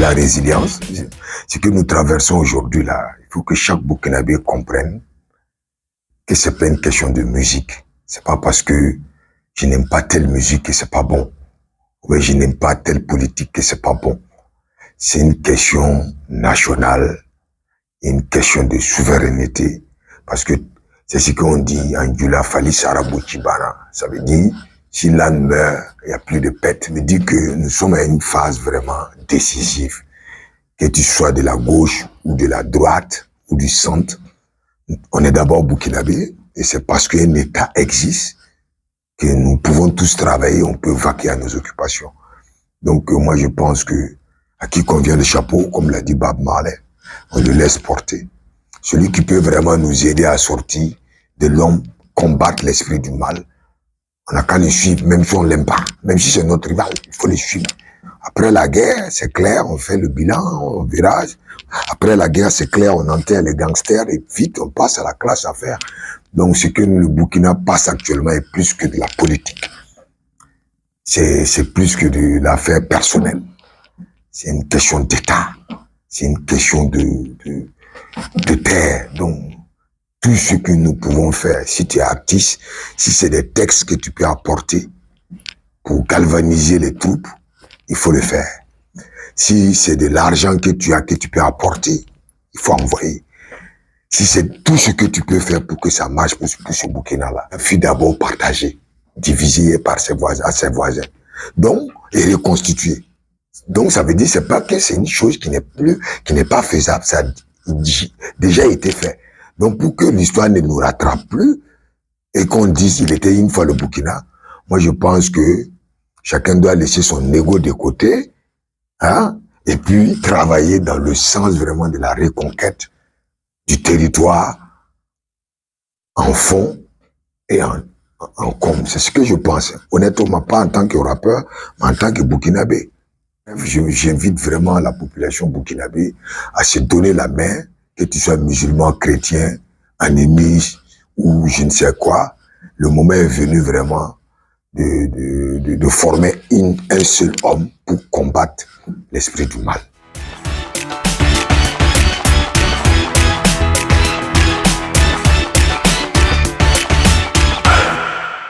la résilience. Ce que nous traversons aujourd'hui là, il faut que chaque Burkinabé comprenne que c'est pas une question de musique. C'est pas parce que je n'aime pas telle musique que c'est pas bon. Ou je n'aime pas telle politique que c'est pas bon. C'est une question nationale, une question de souveraineté. Parce que c'est ce qu'on dit en Gula Fali Sarabou Chibana. Ça veut dire, si l'âne meurt, il n'y a plus de pète. Ça veut dire que nous sommes à une phase vraiment décisive. Que tu sois de la gauche ou de la droite ou du centre, on est d'abord burkinabé et c'est parce qu'un État existe que nous pouvons tous travailler, on peut vaquer à nos occupations. Donc moi je pense que à qui convient le chapeau, comme l'a dit Bob Marley, on le laisse porter. Celui qui peut vraiment nous aider à sortir de l'homme, combattre l'esprit du mal, on n'a qu'à le suivre, même si on l'aime pas, même si c'est notre rival, il faut le suivre. Après la guerre, c'est clair, on fait le bilan, on verra. Après la guerre, c'est clair, on enterre les gangsters et vite, on passe à la classe à faire. Donc, ce que le Burkina passe actuellement est plus que de la politique. C'est plus que de l'affaire personnelle. C'est une question d'État. C'est une question de terre. Donc, tout ce que nous pouvons faire, si tu es artiste, si c'est des textes que tu peux apporter pour galvaniser les troupes, il faut le faire. Si c'est de l'argent que tu as, que tu peux apporter, il faut envoyer. Si c'est tout ce que tu peux faire pour que ça marche pour ce Burkina-là, il faut d'abord partager, diviser par ses voisins, à ses voisins. Donc, et reconstituer. Donc, ça veut dire, c'est pas que c'est une chose qui n'est pas faisable. Ça a déjà été fait. Donc, pour que l'histoire ne nous rattrape plus, et qu'on dise qu'il était une fois le Burkina, moi, je pense que chacun doit laisser son ego de côté, hein, et puis travailler dans le sens vraiment de la reconquête du territoire en fond et en comble. C'est ce que je pense. Honnêtement, pas en tant que rappeur, mais en tant que Burkinabé. J'invite vraiment la population burkinabé à se donner la main, que tu sois musulman, chrétien, animiste ou je ne sais quoi. Le moment est venu vraiment de former un seul homme pour combattre l'esprit du mal.